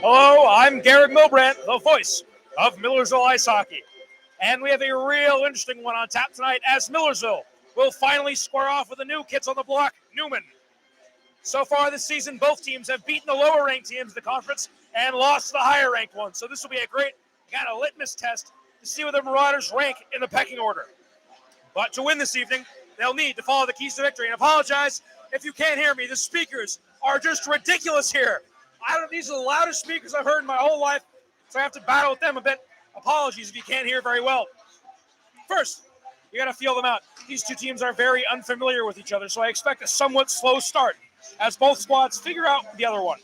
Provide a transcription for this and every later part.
Hello, I'm Garrett Milbrandt, the voice of Millersville Ice Hockey. And we have a real interesting one on tap tonight as Millersville will finally square off with the new kids on the block, Neumann. So far this season, both teams have beaten the lower-ranked teams in the conference and lost the higher-ranked ones. So this will be a great kind of litmus test to see where the Marauders rank in the pecking order. But to win this evening, they'll need to follow the keys to victory. And apologize if you can't hear me. The speakers are just ridiculous here. These are the loudest speakers I've heard in my whole life, so I have to battle with them a bit. Apologies if you can't hear very well. First, you got to feel them out. These two teams are very unfamiliar with each other, so I expect a somewhat slow start as both squads figure out the other one.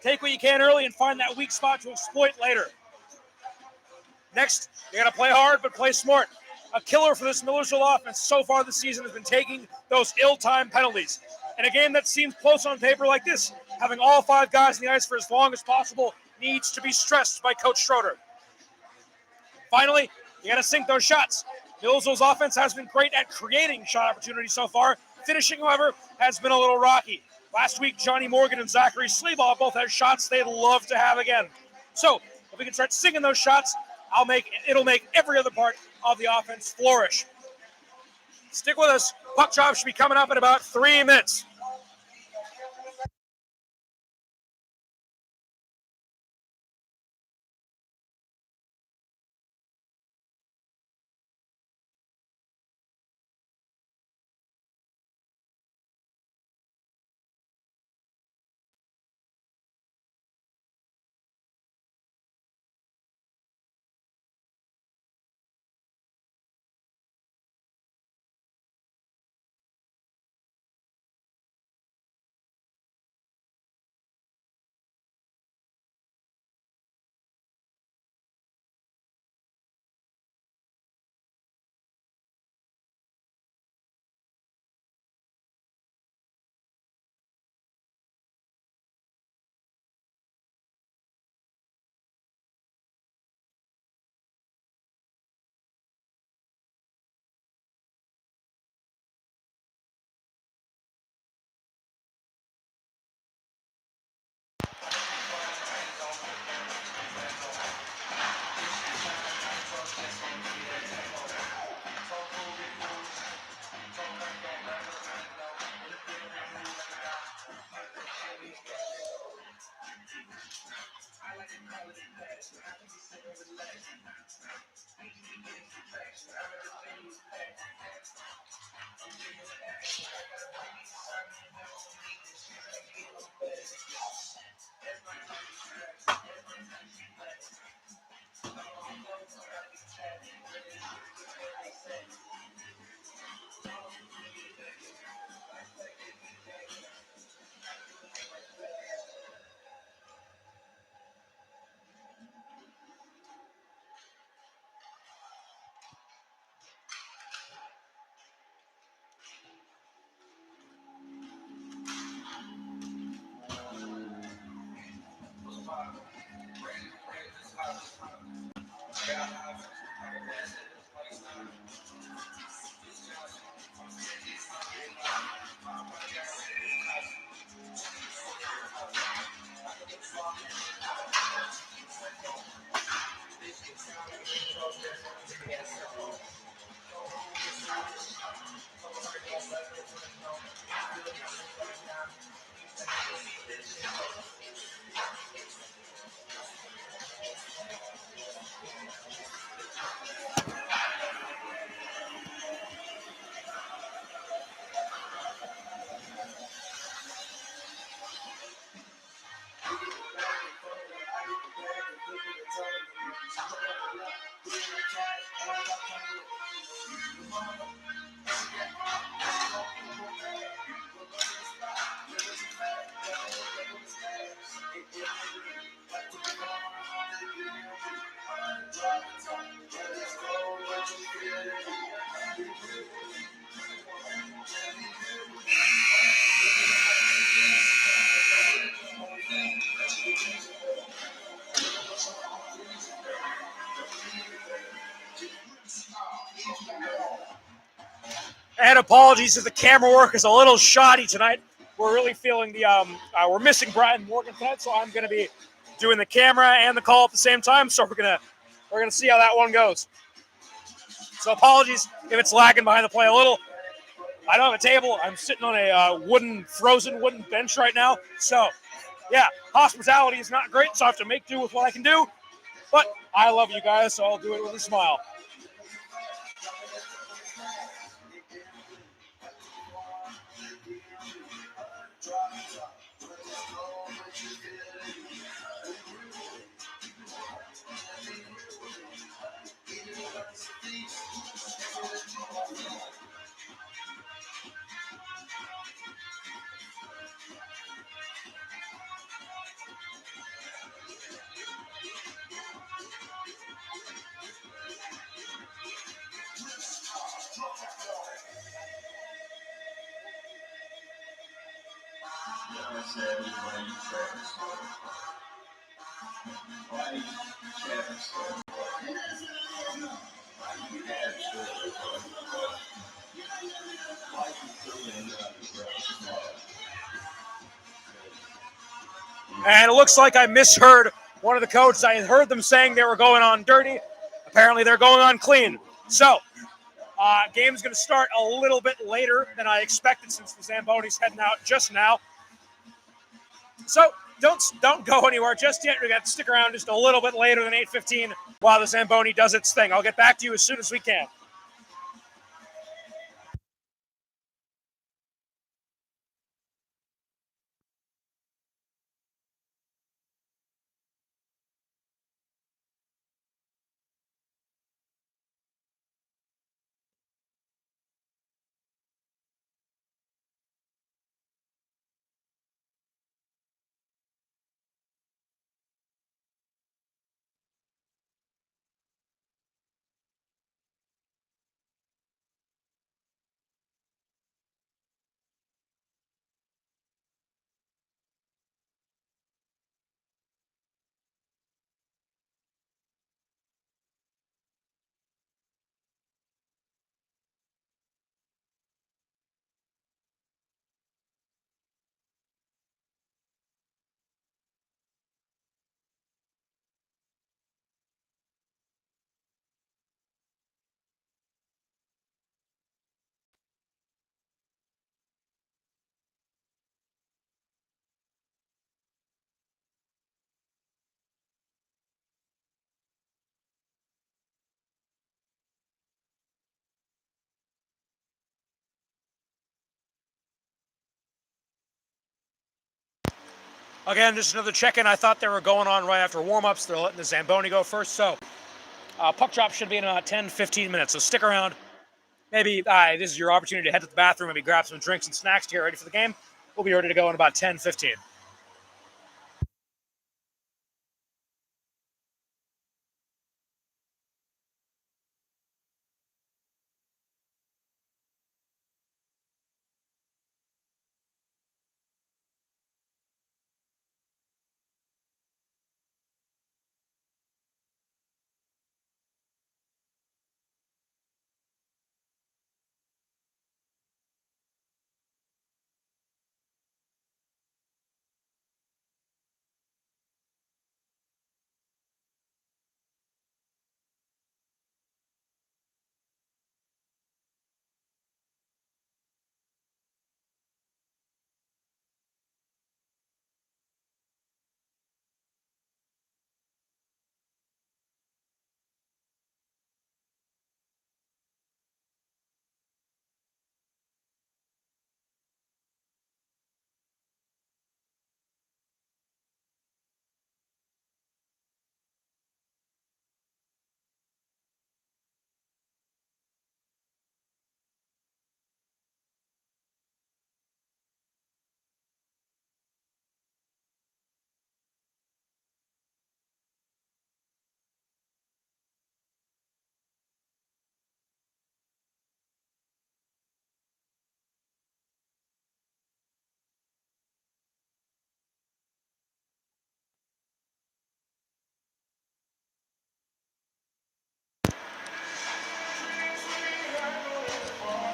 Take what you can early and find that weak spot to exploit later. Next, you got to play hard but play smart. A killer for this Millersville offense so far this season has been taking those ill-timed penalties. In a game that seems close on paper like this, having all five guys in the ice for as long as possible needs to be stressed by Coach Schroeder. Finally, you got to sink those shots. Millersville's offense has been great at creating shot opportunities so far. Finishing, however, has been a little rocky. Last week, Johnny Morgan and Zachary Sleeball both had shots they'd love to have again. So, if we can start sinking those shots, it'll make every other part of the offense flourish. Stick with us. Puck drop should be coming up in about 3 minutes. And apologies if the camera work is a little shoddy tonight. We're really feeling the we're missing Brian Morgan tonight, so I'm going to be doing the camera and the call at the same time. So we're gonna see how that one goes. So apologies if it's lagging behind the play a little. I don't have a table. I'm sitting on a frozen wooden bench right now. So yeah, hospitality is not great, so I have to make do with what I can do. But I love you guys, so I'll do it with a smile. And it looks like I misheard one of the coaches. I heard them saying they were going on dirty. Apparently, they're going on clean. So, game's going to start a little bit later than I expected since the Zamboni's heading out just now. So, don't go anywhere just yet. We got to stick around just a little bit later than 8:15 while the Zamboni does its thing. I'll get back to you as soon as we can. Again, just another check-in. I thought they were going on right after warm-ups. They're letting the Zamboni go first. So, puck drop should be in about 10, 15 minutes. So stick around. Maybe this is your opportunity to head to the bathroom, maybe grab some drinks and snacks to get ready for the game. We'll be ready to go in about 10, 15.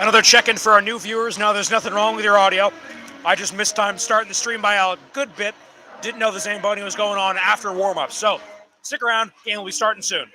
Another check-in for our new viewers. Now, there's nothing wrong with your audio. I just missed time starting the stream by a good bit. Didn't know the same bunny was going on after warm-up. So stick around. Game will be starting soon.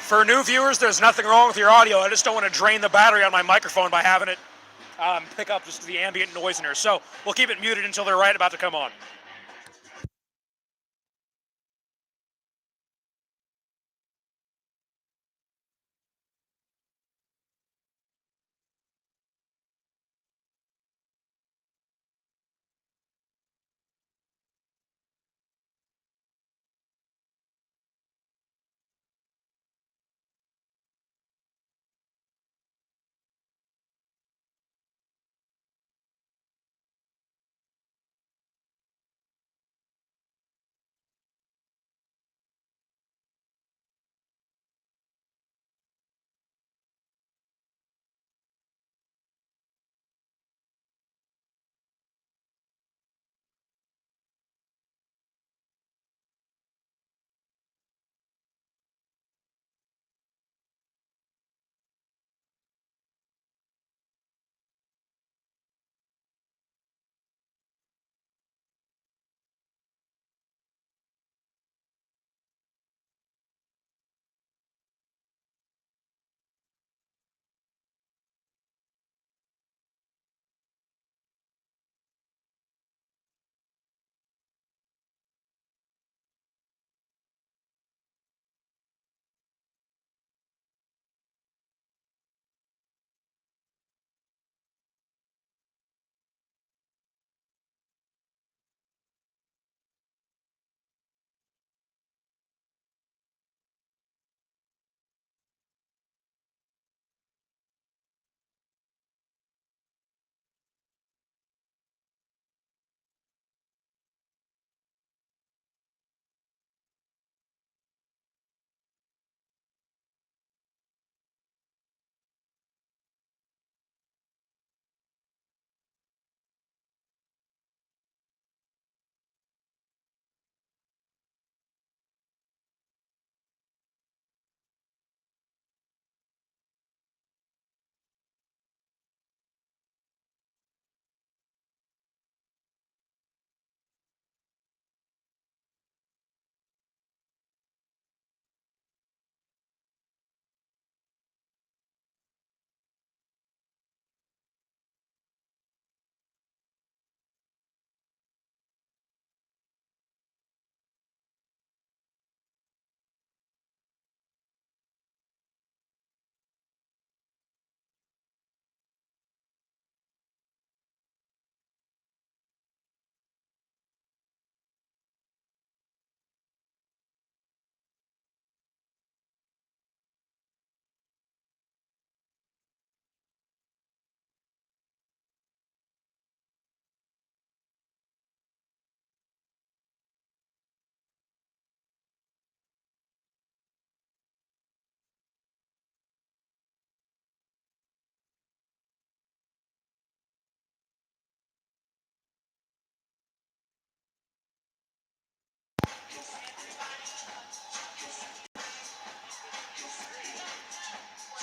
For new viewers, there's nothing wrong with your audio. I just don't want to drain the battery on my microphone by having it pick up just the ambient noise in here. So we'll keep it muted until they're right about to come on.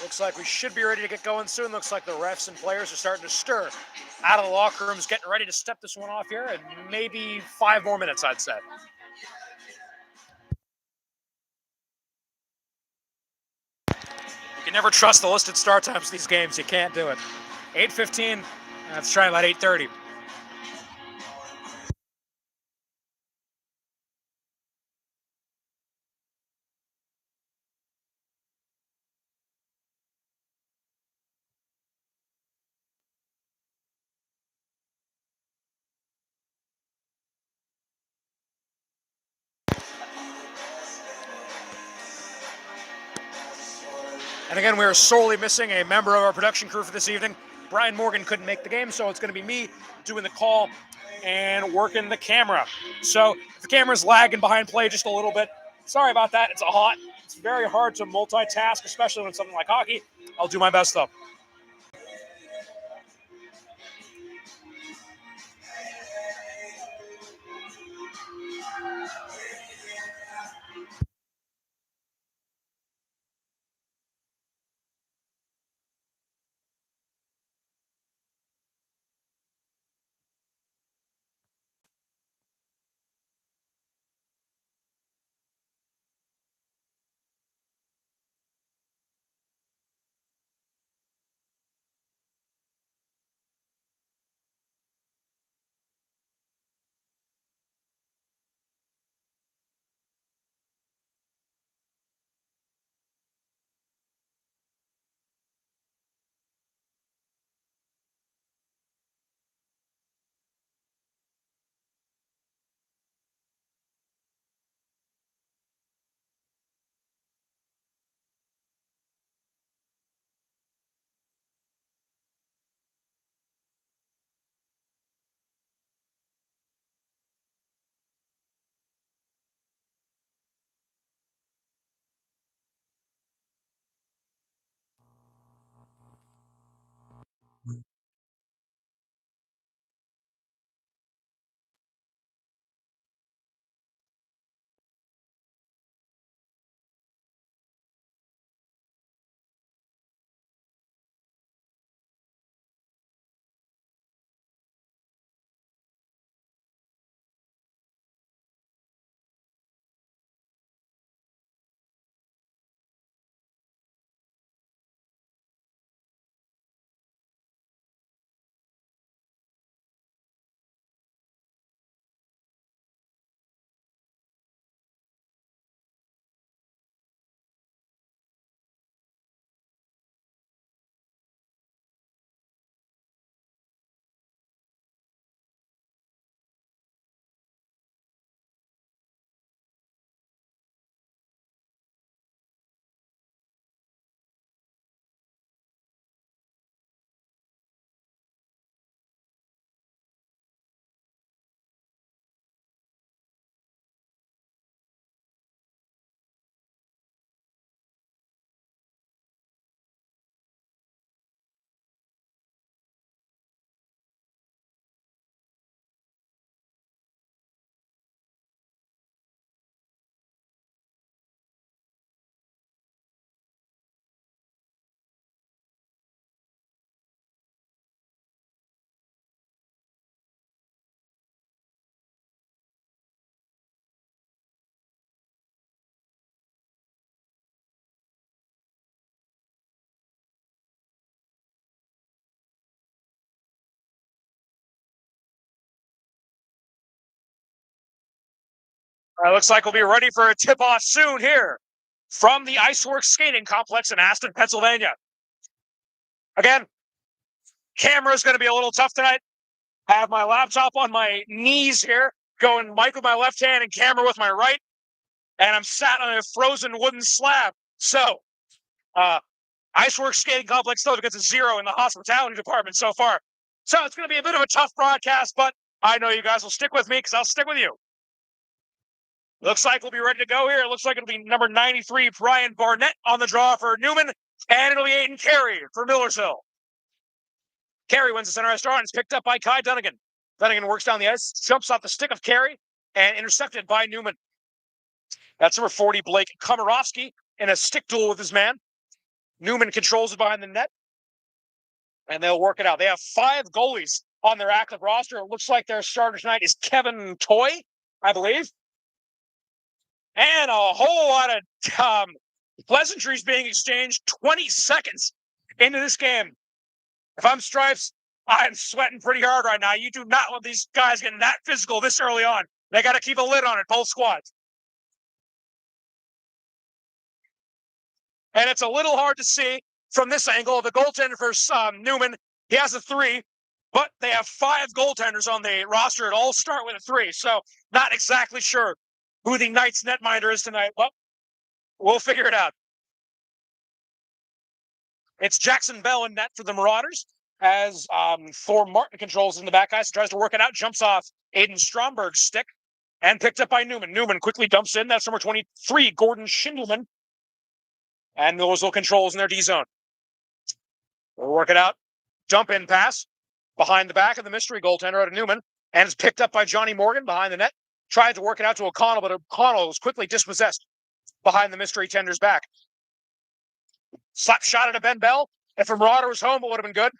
Looks like we should be ready to get going soon. Looks like the refs and players are starting to stir out of the locker rooms, getting ready to step this one off here, and maybe 5 more minutes, I'd say. You can never trust the listed start times of these games. You can't do it. 8:15. Let's try about 8:30. And again, we are sorely missing a member of our production crew for this evening. Brian Morgan couldn't make the game, so it's going to be me doing the call and working the camera. So if the camera's lagging behind play just a little bit, sorry about that. It's very hard to multitask, especially when it's something like hockey. I'll do my best, though. All right, looks like we'll be ready for a tip-off soon here from the Iceworks Skating Complex in Aston, Pennsylvania. Again, camera's going to be a little tough tonight. I have my laptop on my knees here, going mic with my left hand and camera with my right, and I'm sat on a frozen wooden slab. So, Iceworks Skating Complex still gets a 0 in the hospitality department so far. So it's going to be a bit of a tough broadcast, but I know you guys will stick with me because I'll stick with you. Looks like we'll be ready to go here. It looks like it'll be number 93, Brian Barnett, on the draw for Neumann, and it'll be Aiden Carey for Millersville. Carey wins the center ice draw and is picked up by Kai Dunnigan. Dunnigan works down the ice, jumps off the stick of Carey, and intercepted by Neumann. That's number 40, Blake Komarowski, in a stick duel with his man. Neumann controls it behind the net, and they'll work it out. They have 5 goalies on their active roster. It looks like their starter tonight is Kevin Toy, I believe. And a whole lot of pleasantries being exchanged 20 seconds into this game. If I'm Stripes, I'm sweating pretty hard right now. You do not want these guys getting that physical this early on. They got to keep a lid on it, both squads. And it's a little hard to see from this angle. The goaltender for Neumann, he has a 3, but they have 5 goaltenders on the roster. It all start with a 3, so not exactly sure who the Knights netminder is tonight. Well, we'll figure it out. It's Jackson Bell in net for the Marauders as Thor Martin controls in the back ice, tries to work it out, jumps off Aiden Stromberg's stick, and picked up by Neumann. Neumann quickly dumps in. That's number 23, Gordon Schindelman. And Millersville controls in their D zone. We'll work it out. Dump in pass behind the back of the mystery goaltender out of Neumann, and it's picked up by Johnny Morgan behind the net. Tried to work it out to O'Connell, but O'Connell was quickly dispossessed behind the mystery tender's back. Slap shot at a Ben Bell. If a Marauder was home, it would have been good.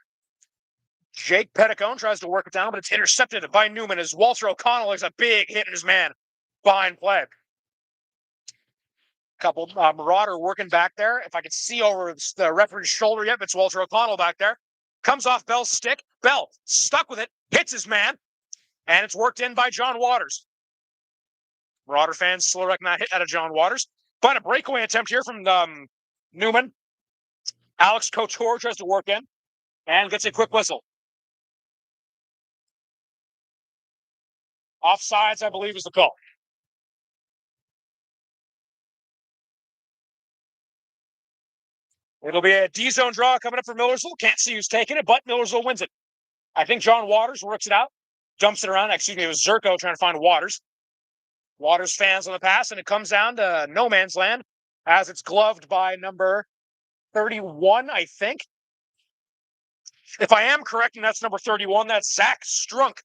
Jake Petticone tries to work it down, but it's intercepted by Neumann as Walter O'Connell is a big hit in his man behind play. Couple Marauder working back there. If I could see over the referee's shoulder yet, it's Walter O'Connell back there. Comes off Bell's stick. Bell stuck with it, hits his man, and it's worked in by John Waters. Marauder fans still reckon that hit out of John Waters. But a breakaway attempt here from Neumann. Alex Couture tries to work in and gets a quick whistle. Offsides, I believe, is the call. It'll be a D-zone draw coming up for Millersville. Can't see who's taking it, but Millersville wins it. I think John Waters works it out, dumps it around. Excuse me, it was Zerko trying to find Waters. Waters fans on the pass, and it comes down to no man's land as it's gloved by number 31, I think. If I am correct, and that's number 31, that's Zach Strunk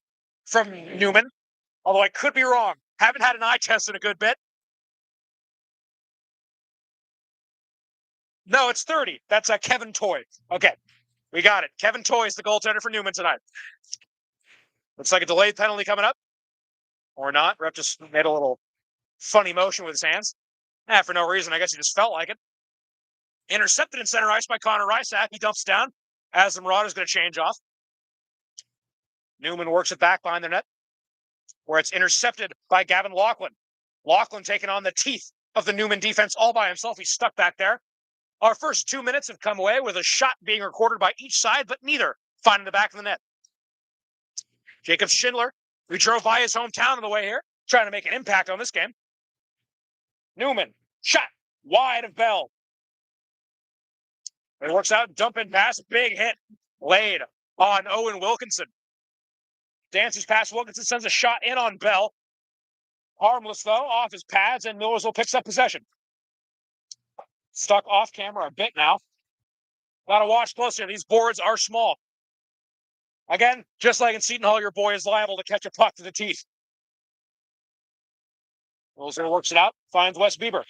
from Neumann, although I could be wrong. Haven't had an eye test in a good bit. No, it's 30. That's Kevin Toy. Okay, we got it. Kevin Toy is the goaltender for Neumann tonight. Looks like a delayed penalty coming up. Or not. Rep just made a little funny motion with his hands. For no reason. I guess he just felt like it. Intercepted in center ice by Connor Rysack. He dumps down as the Marauder's going to change off. Neumann works it back behind the net, where it's intercepted by Gavin Laughlin. Laughlin taking on the teeth of the Neumann defense all by himself. He's stuck back there. Our first 2 minutes have come away with a shot being recorded by each side, but neither finding the back of the net. Jacob Schindler, who drove by his hometown on the way here, trying to make an impact on this game. Neumann, shot wide of Bell. It works out, dump in pass, big hit laid on Owen Wilkinson. Dances past Wilkinson, sends a shot in on Bell. Harmless, though, off his pads, and Millersville picks up possession. Stuck off camera a bit now. Got to watch closer. These boards are small. Again, just like in Seton Hall, your boy is liable to catch a puck to the teeth. Millersville works it out, finds Wes Bieber.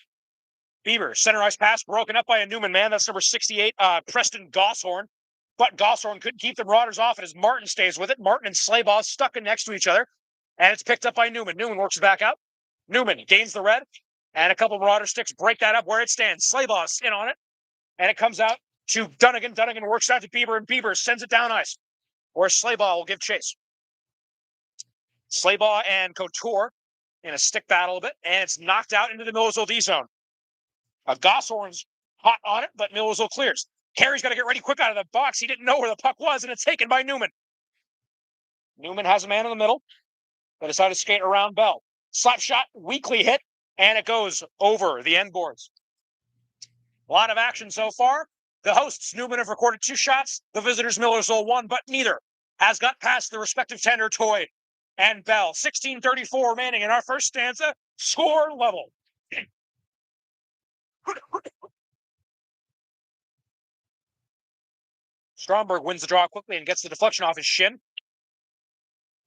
Bieber, center ice pass, broken up by a Neumann man. That's number 68, Preston Gosshorn. But Gosshorn couldn't keep the Marauders off it as Martin stays with it. Martin and Slaybaugh stuck in next to each other. And it's picked up by Neumann. Neumann works it back out. Neumann gains the red. And a couple of Marauder sticks break that up where it stands. Slaybaugh's in on it. And it comes out to Dunnigan. Dunnigan works out to Bieber, and Bieber sends it down ice, where Slaybaugh will give chase. Slaybaugh and Couture in a stick battle a bit, and it's knocked out into the Millersville D zone. Gosshorn's hot on it, but Millersville clears. Carey's got to get ready quick out of the box. He didn't know where the puck was, and it's taken by Neumann. Neumann has a man in the middle, but decided to skate around Bell. Slap shot, weakly hit, and it goes over the end boards. A lot of action so far. The hosts, Neumann, have recorded 2 shots. The visitors, Millersville, 1, but neither has got past the respective tender, Toy and Bell. 16:34 remaining in our first stanza. Score level. Stromberg wins the draw quickly and gets the deflection off his shin,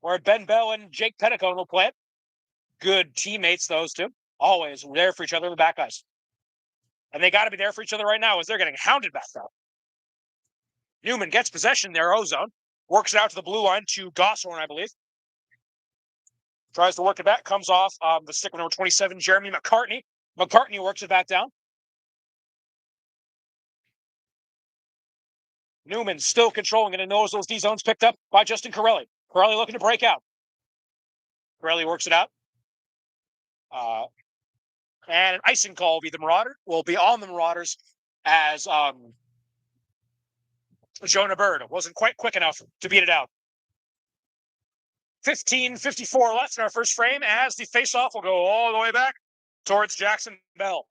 where Ben Bell and Jake Petticone will play it. Good teammates, those two. Always there for each other in the back ice. And they got to be there for each other right now as they're getting hounded back up. Neumann gets possession in their O-zone, works it out to the blue line to Gosselin, I believe. Tries to work it back, comes off the stick with number 27, Jeremy McCartney. McCartney works it back down. Neumann still controlling it and knows those D zones picked up by Justin Corelli. Corelli looking to break out. Corelli works it out. And an icing call will be on the Marauders as Jonah Bird wasn't quite quick enough to beat it out. 15:54 left in our first frame as the faceoff will go all the way back towards Jackson Bell.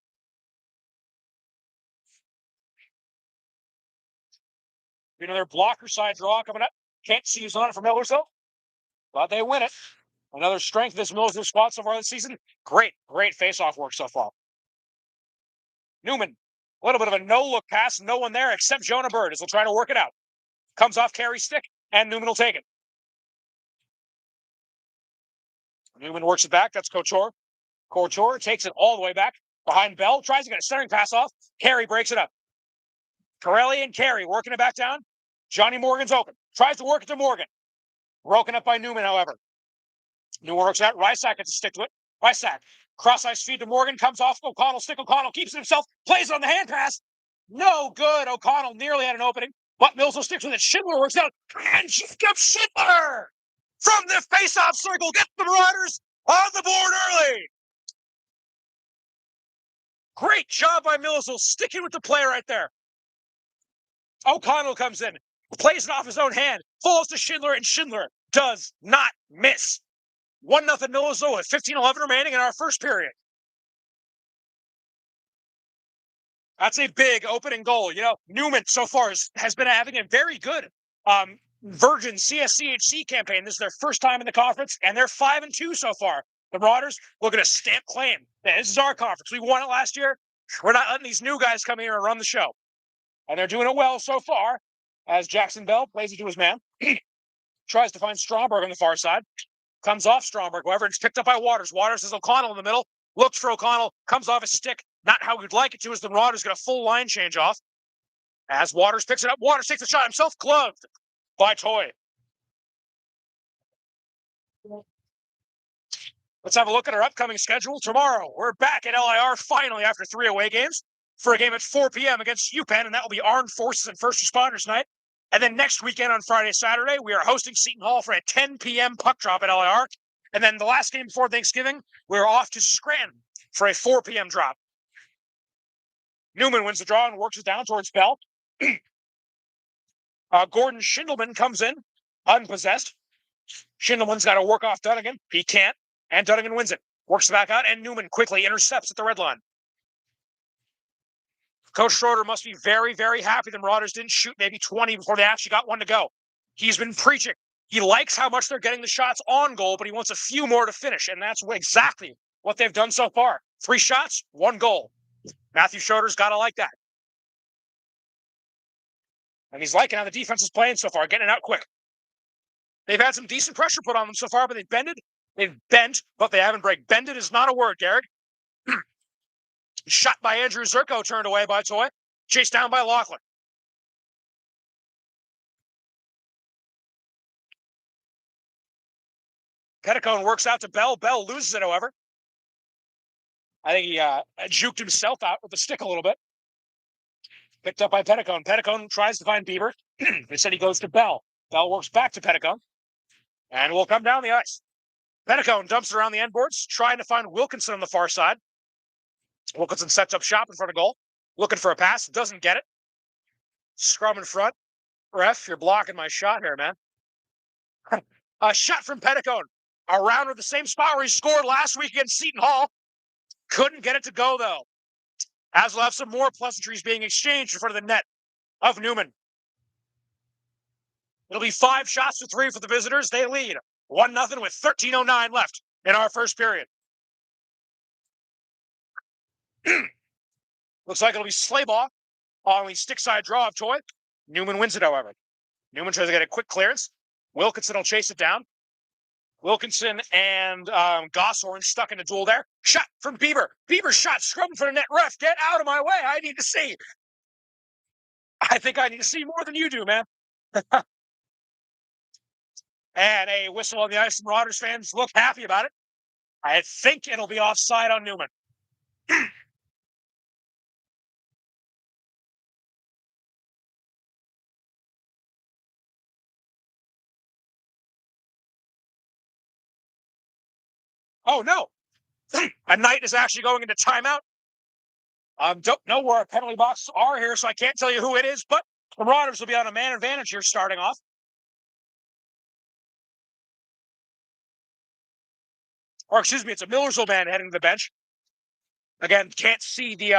Another blocker side draw coming up. Can't see who's on it for Millersville, but they win it. Another strength of this Millersville squad so far this season. Great faceoff work so far. Neumann, a little bit of a no-look pass. No one there except Jonah Bird as he'll try to work it out. Comes off Carey's stick, and Neumann will take it. Neumann works it back. That's Couture. Couture takes it all the way back behind Bell. Tries to get a centering pass off. Carey breaks it up. Corelli and Carey working it back down. Johnny Morgan's open. Tries to work it to Morgan. Broken up by Neumann, however. Neumann works out. Rysack gets to stick to it. Rysack. Cross-ice feed to Morgan. Comes off O'Connell's stick. O'Connell keeps it himself. Plays it on the hand pass. No good. O'Connell nearly had an opening, but Mills will stick with it. Schindler works out. And Jacob Schindler from the face-off circle gets the Marauders on the board early. Great job by Millersville sticking with the play right there. O'Connell comes in, plays it off his own hand, falls to Schindler, and Schindler does not miss. 1-0 Millersville with 15:11 remaining in our first period. That's a big opening goal. You know, Neumann so far has been having a very good Virgin CSCHC campaign. This is their first time in the conference, and they're 5-2 so far. The Marauders looking to stamp claim. This is our conference. We won it last year. We're not letting these new guys come here and run the show. And they're doing it well so far as Jackson Bell plays it to his man. Tries to find Stromberg on the far side. Comes off Stromberg. However, it's picked up by Waters. Waters has O'Connell in the middle. Looks for O'Connell. Comes off his stick. Not how we'd like it to, as the Marauders get a full line change off. As Waters picks it up, Waters takes a shot himself. Gloved by Toy. Let's have a look at our upcoming schedule. Tomorrow, we're back at LIR finally after 3 away games for a game at 4 p.m. against UPenn, and that will be Armed Forces and First Responders Night. And then next weekend on Friday, Saturday, we are hosting Seton Hall for a 10 p.m. puck drop at LIR. And then the last game before Thanksgiving, we're off to Scranton for a 4 p.m. drop. Neumann wins the draw and works it down towards Bell. Gordon Schindelman comes in, unpossessed. Schindelman's got to work off Dunnigan. He can't, and Dunnigan wins it. Works it back out, and Neumann quickly intercepts at the red line. Coach Schroeder must be very, very happy the Marauders didn't shoot maybe 20 before they actually got one to go. He's been preaching. He likes how much they're getting the shots on goal, but he wants a few more to finish, and that's exactly what they've done so far. 3 shots, 1 goal. Matthew Schroeder's got to like that. And he's liking how the defense is playing so far, getting it out quick. They've had some decent pressure put on them so far, but they've bended. They've bent, but they haven't break. Bended is not a word, Garrick. Shot by Andrew Zirko, turned away by Toy. Chased down by Laughlin. Petticone works out to Bell. Bell loses it, however. I think he juked himself out with the stick a little bit. Picked up by Petticone. Petticone tries to find Bieber. Instead, he goes to Bell. Bell works back to Petticone. And will come down the ice. Petticone dumps it around the end boards, trying to find Wilkinson on the far side. Wilkinson sets up shop in front of goal. Looking for a pass. Doesn't get it. Scrum in front. Ref, you're blocking my shot here, man. A shot from Petticone. Around with the same spot where he scored last week against Seton Hall. Couldn't get it to go, though. As we'll have some more pleasantries being exchanged in front of the net of Neumann. It'll be 5 shots to 3 for the visitors. They lead 1-0 with 13:09 left in our first period. Looks like it'll be Slaybaugh on the stick side draw of Toy. Neumann wins it, however. Neumann tries to get a quick clearance. Wilkinson will chase it down. Wilkinson and Gosshorn stuck in a duel there. Shot from Bieber. Bieber shot scrubbing for the net. Ref, get out of my way. I need to see. I think I need to see more than you do, man. And a whistle on the ice. Marauders fans look happy about it. I think it'll be offside on Neumann. Oh, no. A Knight is actually going into timeout. Don't know where our penalty boxes are here, so I can't tell you who it is, but the Marauders will be on a man advantage here starting off. Or excuse me, it's a Millersville man heading to the bench. Again, can't see the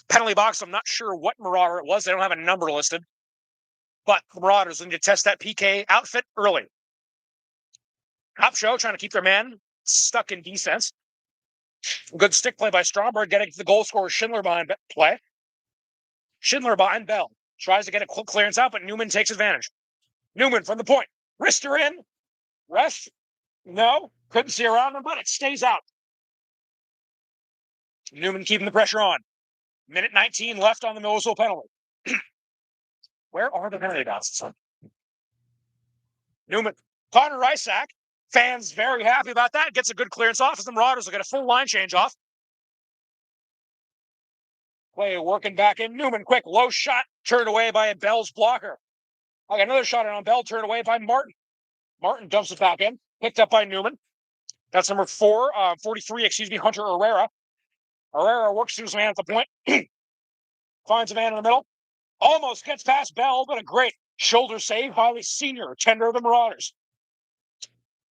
penalty box. I'm not sure what Marauder it was. They don't have a number listed. But the Marauders need to test that PK outfit early. Top show trying to keep their man stuck in defense. Good stick play by Stromberg, getting to the goal scorer Schindler behind play. Schindler behind Bell. Tries to get a quick clearance out, but Neumann takes advantage. Neumann from the point. Wrister in. Rest. No. Couldn't see around him, but it stays out. Neumann keeping the pressure on. Minute 19 left on the Millersville penalty. Where are the penalty boxes? Neumann. Connor Rysack. Fans very happy about that. Gets a good clearance off as the Marauders will get a full line change off. Play working back in. Neumann, quick, low shot, turned away by Bell's blocker. I got another shot on Bell, turned away by Martin. Martin dumps it back in, picked up by Neumann. That's number 43, Hunter Herrera. Herrera works through his man at the point. Finds a man in the middle. Almost gets past Bell, but a great shoulder save by the senior tender of the Marauders.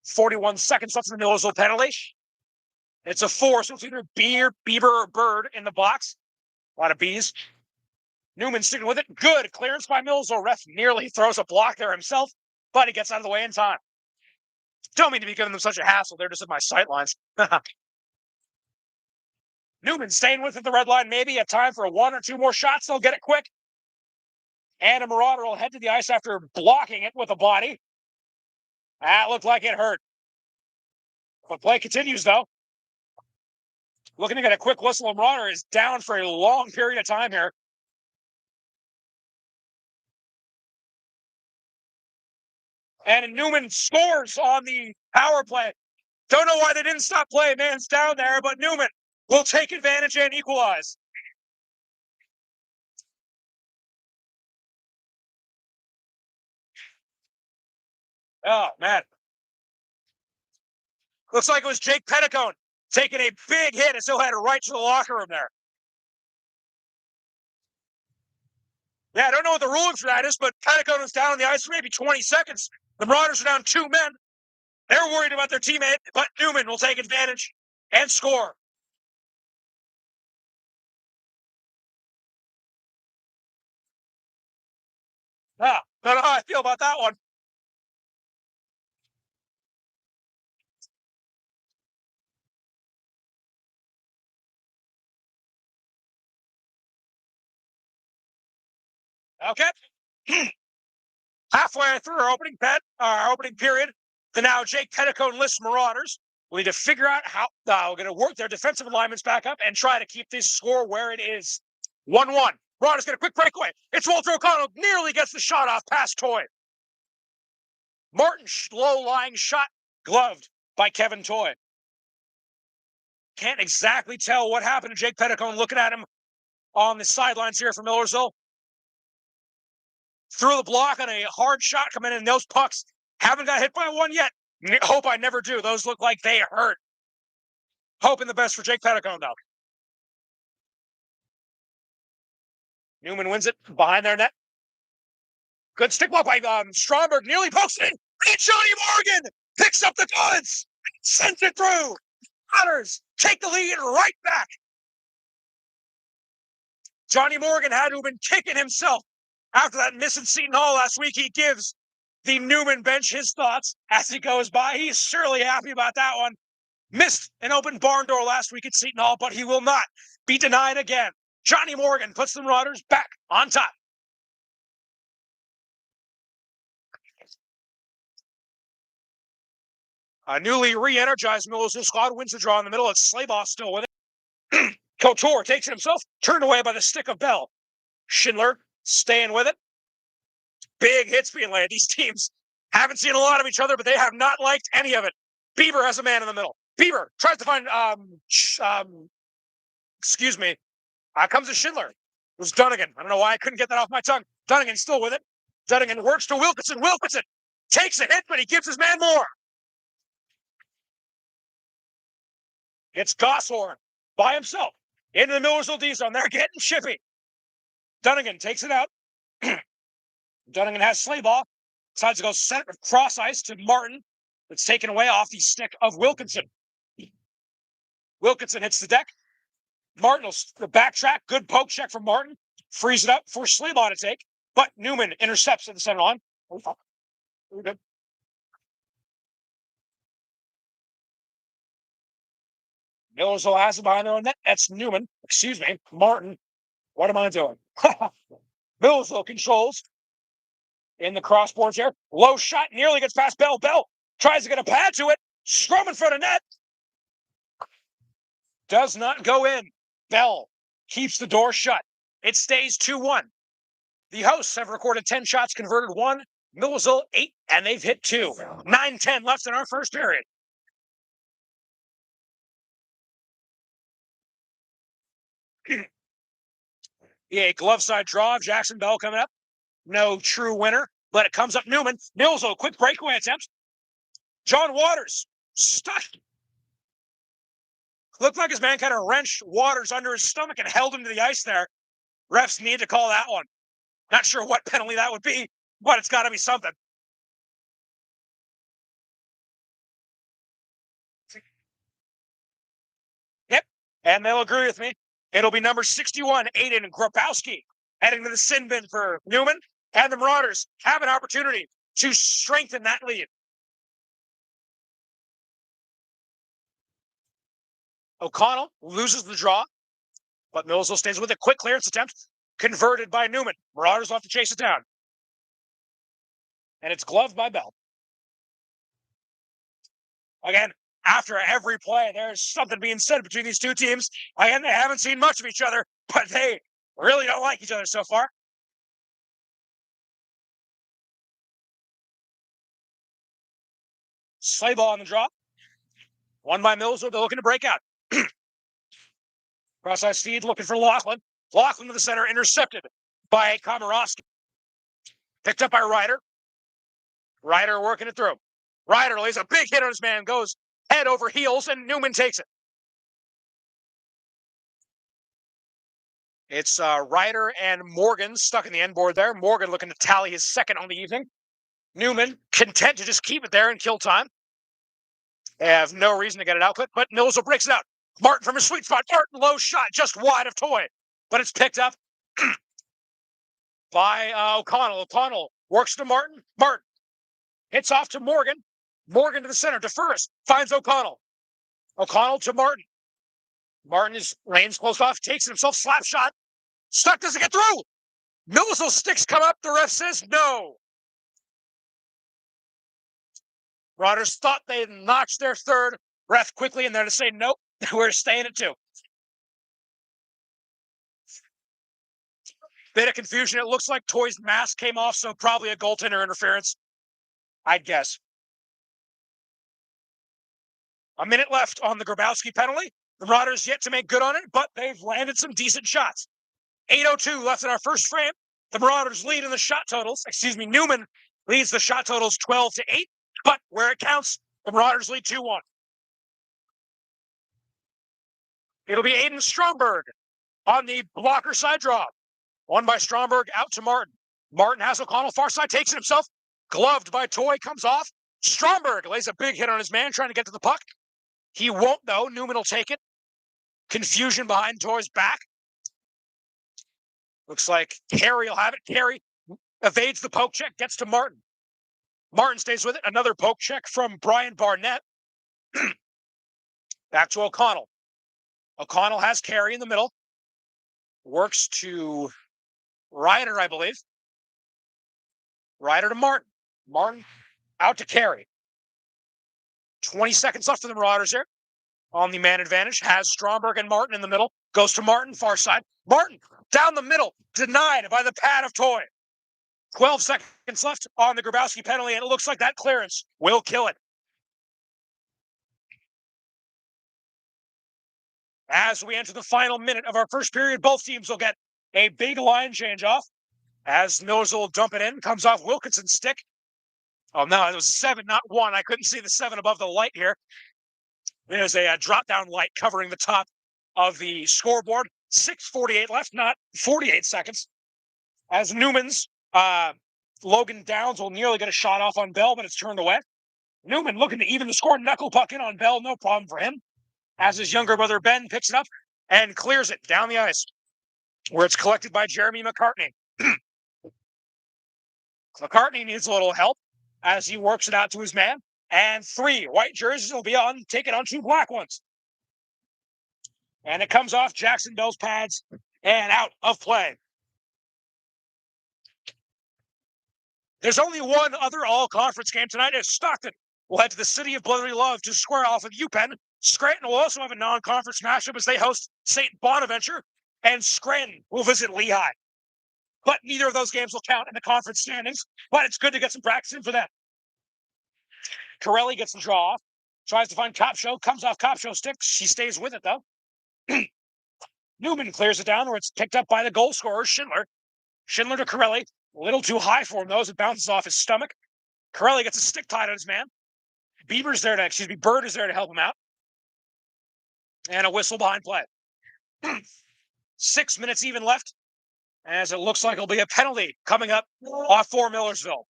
41 seconds left in the Millersville penalty. It's a 4, so it's either Bieber or Bird in the box. A lot of B's. Neumann sticking with it. Good clearance by Millersville. Ref nearly throws a block there himself, but he gets out of the way in time. Don't mean to be giving them such a hassle. They're just in my sight lines. Neumann staying with it, the red line. Maybe a time for 1 or 2 more shots. They'll get it quick. And a Marauder will head to the ice after blocking it with a body. That looked like it hurt. But play continues, though. Looking to get a quick whistle. Marauder is down for a long period of time here. And Neumann scores on the power play. Don't know why they didn't stop play. Man's down there, but Neumann will take advantage and equalize. Oh, man. Looks like it was Jake Petticone taking a big hit and still had it right to the locker room there. Yeah, I don't know what the ruling for that is, but Petticone was down on the ice for maybe 20 seconds. The Marauders are down 2 men. They're worried about their teammate, but Neumann will take advantage and score. Don't know how I feel about that one. Okay. Halfway through our opening period, the now Jake Petticone lists Marauders. We need to figure out how we're going to work their defensive alignments back up and try to keep this score where it is. 1-1. Marauders get a quick breakaway. It's Walter O'Connell. Nearly gets the shot off past Toy. Martin low-lying shot gloved by Kevin Toy. Can't exactly tell what happened to Jake Petticone looking at him on the sidelines here for Millersville. Threw the block on a hard shot coming in. Those pucks haven't got hit by one yet. Hope I never do. Those look like they hurt. Hoping the best for Jake Petticone, though. Neumann wins it behind their net. Good stick block by Stromberg. Nearly pokes it in. And Johnny Morgan picks up the goods. Sends it through. Otters take the lead right back. Johnny Morgan had to have been kicking himself after that miss in Seton Hall last week. He gives the Neumann bench his thoughts as he goes by. He's surely happy about that one. Missed an open barn door last week at Seton Hall, but he will not be denied again. Johnny Morgan puts the Marauders back on top. A newly re-energized Millersville squad wins the draw in the middle. It's Slaybaugh still with it. Couture takes it himself, turned away by the stick of Bell. Schindler staying with it. Big hits being laid. These teams haven't seen a lot of each other, but they have not liked any of it. Bieber has a man in the middle. Bieber tries to find, excuse me, comes to Schindler. It was Dunnigan. I don't know why I couldn't get that off my tongue. Dunnigan's still with it. Dunnigan works to Wilkinson. Wilkinson takes a hit, but he gives his man more. It's Gosshorn by himself into the Millersville D zone. They're getting chippy. Dunnigan takes it out. Dunnigan has Slaybaugh. Decides to go center cross ice to Martin. It's taken away off the stick of Wilkinson. Wilkinson hits the deck. Martin will the backtrack. Good poke check from Martin. Frees it up for Slaybaugh to take. But Neumann intercepts at the center line. Good. Millersville has it behind their own net. That's Neumann. Excuse me. Martin. What am I doing? Millersville controls in the crossboards here. Low shot. Nearly gets past Bell. Bell tries to get a pad to it. Scrum in front of net. Does not go in. Bell keeps the door shut. It stays 2-1. The hosts have recorded 10 shots, converted 1. Millersville 8, and they've hit 2. 9-10 left in our first period. Yeah, glove side draw of Jackson Bell coming up. No true winner, but it comes up Neumann. Millersville, quick breakaway attempt. John Waters stuck. Looked like his man kind of wrenched Waters under his stomach and held him to the ice there. Refs need to call that one. Not sure what penalty that would be, but it's got to be something. Yep, and they'll agree with me. It'll be number 61, Aiden Grabowski, heading to the sin bin for Neumann. And the Marauders have an opportunity to strengthen that lead. O'Connell loses the draw, but Millersville stays with a quick clearance attempt, converted by Neumann. Marauders will have to chase it down. And it's gloved by Bell. Again, after every play, there's something being said between these two teams. Again, they haven't seen much of each other, but they really don't like each other so far. Slaybaugh on the draw. Won by Millersville. They're looking to break out. Cross-ice feed looking for Laughlin. Laughlin to the center, intercepted by Komorowski. Picked up by Ryder. Ryder working it through. Ryder lays a big hit on his man, goes head over heels, and Neumann takes it. It's Ryder and Morgan stuck in the end board there. Morgan looking to tally his second on the evening. Neumann content to just keep it there and kill time. They have no reason to get it out quick, but Millersville breaks it out. Martin from his sweet spot. Martin, low shot, just wide of Toy. But it's picked up by O'Connell. O'Connell works to Martin. Martin hits off to Morgan. Morgan to the center. DeFurris finds O'Connell. O'Connell to Martin. Martin is lanes close off, takes it himself, slap shot. Stuck, doesn't get through. Millersville sticks come up. The ref says no. Marauders thought they notched their third. Ref quickly in there to say nope. We're staying at 2. Bit of confusion. It looks like Toy's mask came off, so probably a goaltender interference, I'd guess. A minute left on the Grabowski penalty. The Marauders yet to make good on it, but they've landed some decent shots. 8:02 left in our first frame. The Marauders lead in the shot totals. Neumann leads the shot totals 12-8, but where it counts, the Marauders lead 2-1. It'll be Aiden Stromberg on the blocker side draw. Won by Stromberg out to Martin. Martin has O'Connell far side, takes it himself. Gloved by Toy, comes off. Stromberg lays a big hit on his man, trying to get to the puck. He won't, though. Neumann will take it. Confusion behind Toy's back. Looks like Carey will have it. Carey evades the poke check, gets to Martin. Martin stays with it. Another poke check from Brian Barnett. Back to O'Connell. O'Connell has Carey in the middle. Works to Ryder, I believe. Ryder to Martin. Martin out to Carey. 20 seconds left for the Marauders here. On the man advantage, has Stromberg and Martin in the middle. Goes to Martin, far side. Martin, down the middle, denied by the pad of Toy. 12 seconds left on the Grabowski penalty, and it looks like that clearance will kill it. As we enter the final minute of our first period, both teams will get a big line change off. As Millersville will dump it in, comes off Wilkinson's stick. Oh, no, it was 7, not 1. I couldn't see the 7 above the light here. There's a drop-down light covering the top of the scoreboard. 6:48 left, not 48 seconds. As Neumann's Logan Downs will nearly get a shot off on Bell, but it's turned away. Neumann looking to even the score, knuckle puck in on Bell, no problem for him. As his younger brother Ben picks it up and clears it down the ice, where it's collected by Jeremy McCartney. McCartney needs a little help as he works it out to his man. And 3 white jerseys will be taken on 2 black ones. And it comes off Jackson Bell's pads and out of play. There's only one other all-conference game tonight. As Stockton will head to the city of brotherly love to square off with UPenn. Scranton will also have a non-conference matchup as they host St. Bonaventure. And Scranton will visit Lehigh. But neither of those games will count in the conference standings. But it's good to get some practice in for them. Corelli gets the draw off. Tries to find Kopshow. Comes off Kopshow's stick. She stays with it, though. Neumann clears it down where it's picked up by the goal scorer, Schindler. Schindler to Corelli. A little too high for him, though, as it bounces off his stomach. Corelli gets a stick tied on his man. Bird is there to help him out. And a whistle behind play. 6 minutes even left, as it looks like it'll be a penalty coming up off for Millersville.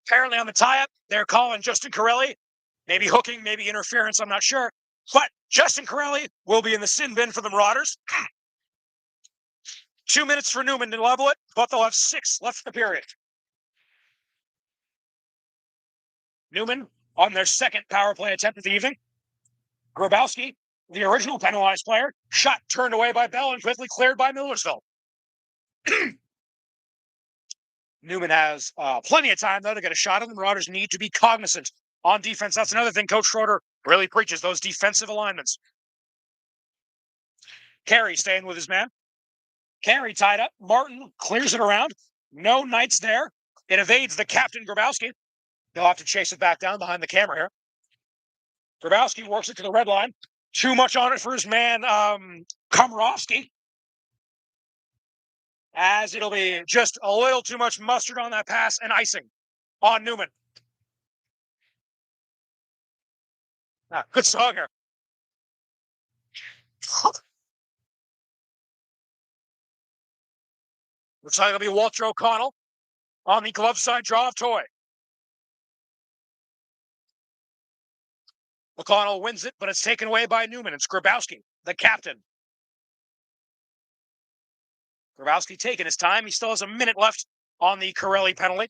Apparently on the tie-up, they're calling Justin Corelli. Maybe hooking, maybe interference, I'm not sure. But Justin Corelli will be in the sin bin for the Marauders. 2 minutes for Neumann to level it, but they'll have 6 left in the period. Neumann on their second power play attempt of the evening. Grabowski, the original penalized player, shot turned away by Bell and quickly cleared by Millersville. Neumann has plenty of time, though, to get a shot on. The Marauders need to be cognizant on defense. That's another thing Coach Schroeder really preaches, those defensive alignments. Carey staying with his man. Carey tied up. Martin clears it around. No Knights there. It evades the captain, Grabowski. They'll have to chase it back down behind the camera here. Grabowski works it to the red line. Too much on it for his man, Komorowski. As it'll be just a little too much mustard on that pass and icing on Neumann. Good song here. Looks like it'll be Walter O'Connell on the glove side draw of Toy. O'Connell wins it, but it's taken away by Neumann. It's Grabowski, the captain. Grabowski taking his time. He still has a minute left on the Corelli penalty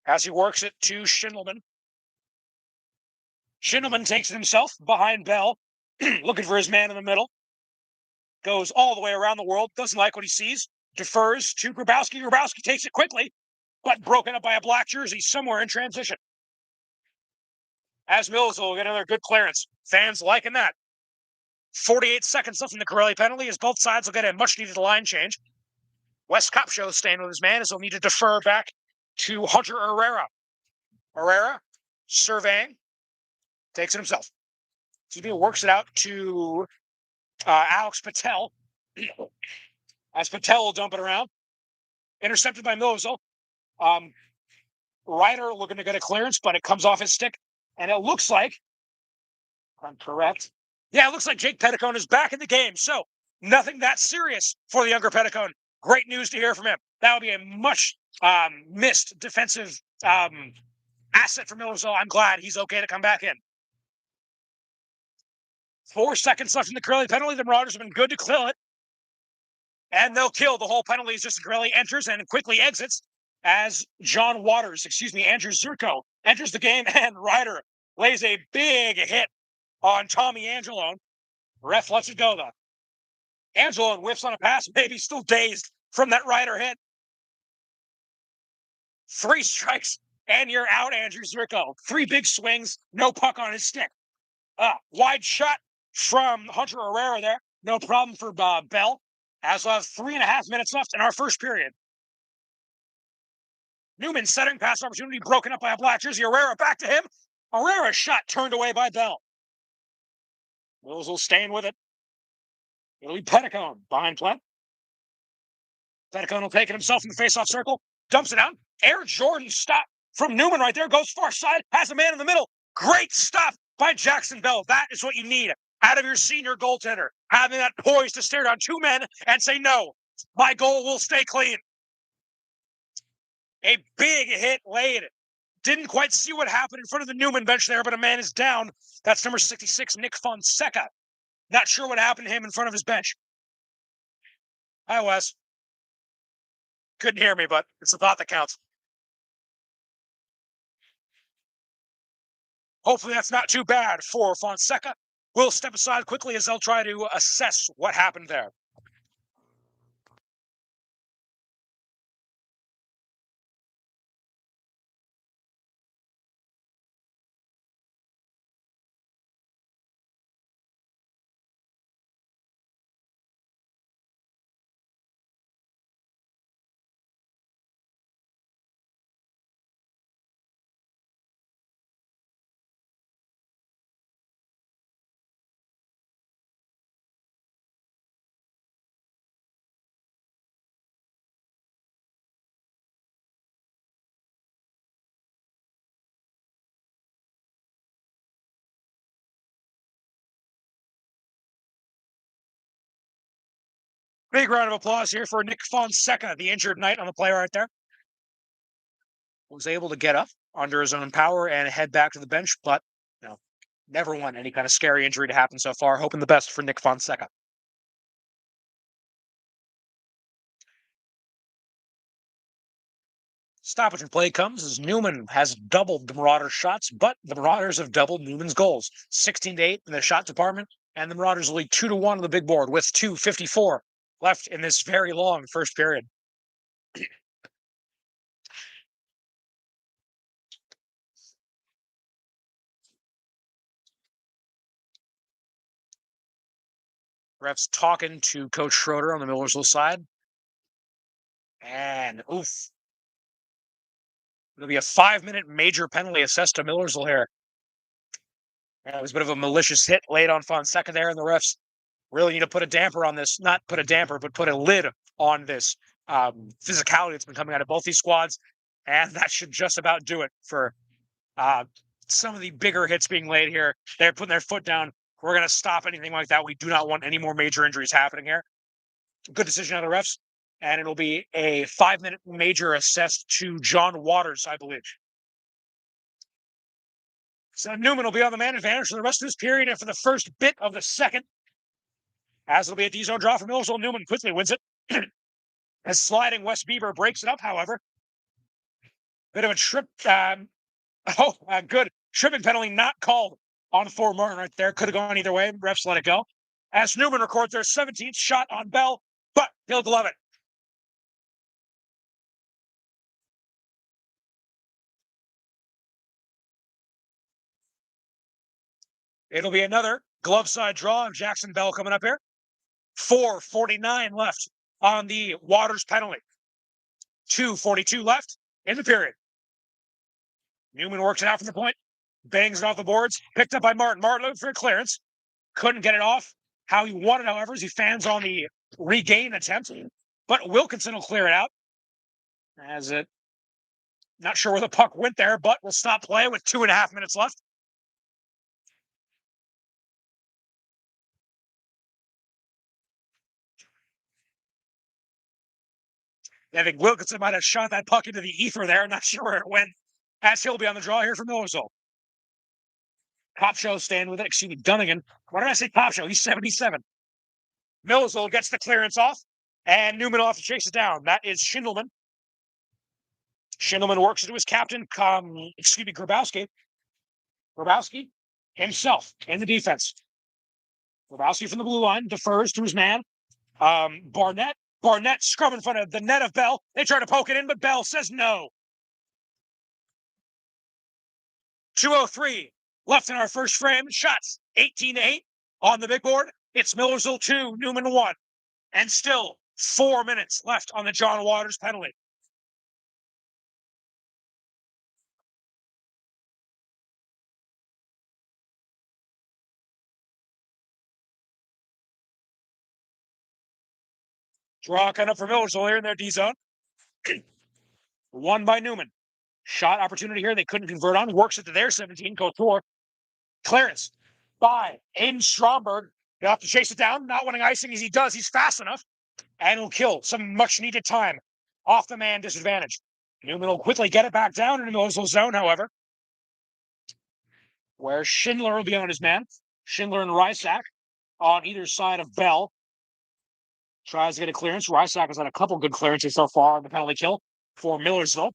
as he works it to Schindelman. Schindelman takes it himself behind Bell, looking for his man in the middle. Goes all the way around the world, doesn't like what he sees, defers to Grabowski. Grabowski takes it quickly, but broken up by a black jersey somewhere in transition. As Millersville will get another good clearance. Fans liking that. 48 seconds left in the Corelli penalty as both sides will get a much-needed line change. Wes Kopshow staying with his man as he'll need to defer back to Hunter Herrera. Herrera, surveying, takes it himself. So works it out to Alex Patel. As Patel will dump it around. Intercepted by Millersville. Ryder looking to get a clearance, but it comes off his stick. And it looks like, if I'm correct, yeah, it looks like Jake Petticone is back in the game. So nothing that serious for the younger Petticone. Great news to hear from him. That would be a much missed defensive asset for Millersville. I'm glad he's okay to come back in. 4 seconds left in the Corelli penalty. The Marauders have been good to kill it. And they'll kill the whole penalty as Justin Corelli enters and quickly exits as Andrew Zerko enters the game, and Ryder lays a big hit on Tommy Angelone. Ref lets it go, though. Angelo whiffs on a pass, maybe still dazed from that rider hit. 3 strikes, and you're out, Andrew Zirko. 3 big swings, no puck on his stick. Wide shot from Hunter Herrera there. No problem for Bell. As we'll have 3.5 minutes left in our first period. Neumann centering pass opportunity broken up by a black jersey. Herrera back to him. Herrera's shot turned away by Bell. Millersville staying with it. It'll be Petticone behind play. Petticone will take it himself in the faceoff circle. Dumps it out. Air Jordan stop from Neumann right there. Goes far side. Has a man in the middle. Great stop by Jackson Bell. That is what you need out of your senior goaltender. Having that poise to stare down 2 men and say, no, my goal will stay clean. A big hit laid. Didn't quite see what happened in front of the Neumann bench there, but a man is down. That's number 66, Nick Fonseca. Not sure what happened to him in front of his bench. Hi, Wes. Couldn't hear me, but it's the thought that counts. Hopefully that's not too bad for Fonseca. We'll step aside quickly as they'll try to assess what happened there. Big round of applause here for Nick Fonseca, the injured knight on the play right there. Was able to get up under his own power and head back to the bench, but never want any kind of scary injury to happen so far. Hoping the best for Nick Fonseca. Stoppage and play comes as Neumann has doubled the Marauders' shots, but the Marauders have doubled Neumann's goals. 16-8 in the shot department, and the Marauders will lead 2-1 on the big board with 2:54 left in this very long first period. Refs talking to Coach Schroeder on the Millersville side. And oof. It'll be a 5-minute major penalty assessed to Millersville here. It was a bit of a malicious hit laid on Fonseca there, and the refs really need to put a damper on this. Not put a damper, but put a lid on this physicality that's been coming out of both these squads. And that should just about do it for some of the bigger hits being laid here. They're putting their foot down. We're going to stop anything like that. We do not want any more major injuries happening here. Good decision out of the refs. And it'll be a 5-minute major assessed to John Waters, I believe. So Neumann will be on the man advantage for the rest of this period and for the first bit of the second. As it'll be a D-zone draw for Millersville, Neumann quickly wins it. As sliding Wes Bieber breaks it up, however. Bit of a trip. Good. Tripping penalty not called on Thor Martin right there. Could have gone either way. Refs let it go. As Neumann records their 17th shot on Bell, but he'll glove it. It'll be another glove side draw of Jackson Bell coming up here. 4:49 left on the Waters penalty. 2:42 left in the period. Neumann works it out from the point. Bangs it off the boards. Picked up by Martin. Martin looking for a clearance. Couldn't get it off. How he wanted, however, is he fans on the regain attempt. But Wilkinson will clear it out. As it, not sure where the puck went there, but we'll stop play with 2.5 minutes left. I think Wilkinson might have shot that puck into the ether there. Not sure where it went. As he'll be on the draw here for Millersville. Top Show staying with it. Excuse me, Dunnigan. Why did I say Top Show? He's 77. Millersville gets the clearance off, and Neumann will have to chase it down. That is Schindelman. Schindelman works into his captain, Grabowski. Grabowski himself in the defense. Grabowski from the blue line defers to his man. Barnett. Barnett scrum in front of the net of Bell. They try to poke it in, but Bell says no. 2:03 left in our first frame. Shots 18-8 on the big board. It's Millersville 2, Neumann 1. And still 4 minutes left on the John Waters penalty. Draw coming up for Millersville here in their D zone. Won by Neumann. Shot opportunity here. They couldn't convert on. Works it to their 17. Couture. Clearance by Aiden Stromberg. He'll have to chase it down. Not winning icing as he does. He's fast enough. And will kill some much needed time off the man disadvantage. Neumann will quickly get it back down in the Millersville zone, however, where Schindler will be on his man. Schindler and Rysack on either side of Bell. Tries to get a clearance. Rysack has had a couple good clearances so far on the penalty kill for Millersville.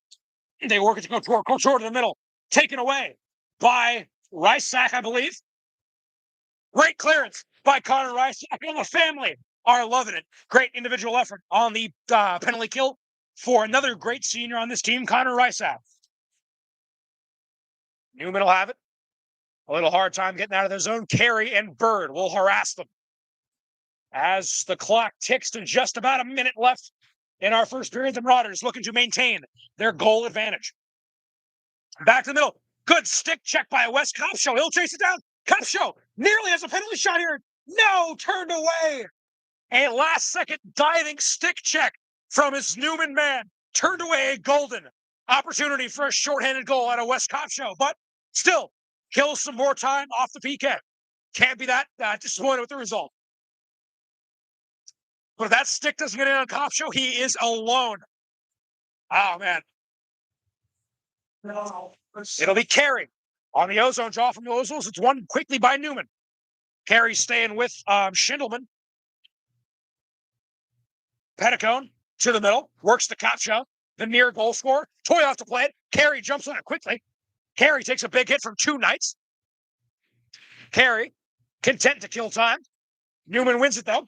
They work it to Couture. Couture to the middle. Taken away by Rysack, I believe. Great clearance by Connor Rysack and the family are loving it. Great individual effort on the penalty kill for another great senior on this team, Connor Rysack. Neumann will have it. A little hard time getting out of their zone. Carey and Bird will harass them. As the clock ticks to just about a minute left in our first period, the Marauders looking to maintain their goal advantage. Back to the middle. Good stick check by Wes Copshow. He'll chase it down. Copshow nearly has a penalty shot here. No, turned away. A last-second diving stick check from his Neumann man. Turned away a golden opportunity for a shorthanded goal out of Wes Copshow, but still kills some more time off the PK. Can't be that disappointed with the result. But if that stick doesn't get in on Copshow, he is alone. Oh, man. No. It'll be Carey on the ozone draw from the Ozils. It's won quickly by Neumann. Carey staying with Schindelman. Petticone to the middle. Works the Copshow. The near goal scorer. Toy off to play it. Carey jumps on it quickly. Carey takes a big hit from two Knights. Carey content to kill time. Neumann wins it, though.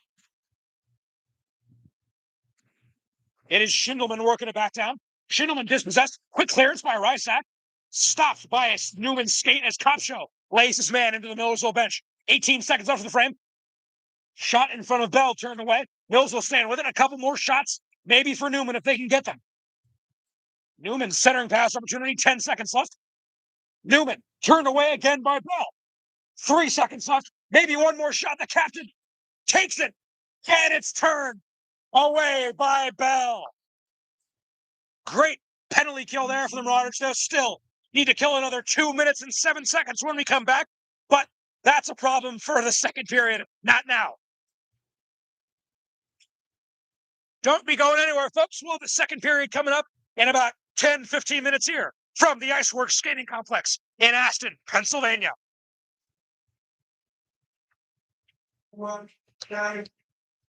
It is Schindelman working it back down. Schindelman dispossessed. Quick clearance by Rysack. Stopped by a Neumann skate as Copshow lays his man into the Millersville bench. 18 seconds left of the frame. Shot in front of Bell, turned away. Millersville staying with it. A couple more shots, maybe for Neumann if they can get them. Neumann centering pass opportunity. 10 seconds left. Neumann turned away again by Bell. 3 seconds left. Maybe one more shot. The captain takes it. And it's turned away by Bell. Great penalty kill there for the Marauders. They'll still need to kill another 2 minutes and 7 seconds when we come back. But that's a problem for the second period. Not now. Don't be going anywhere, folks. We'll have the second period coming up in about 10, 15 minutes here from the Iceworks Skating Complex in Aston, Pennsylvania.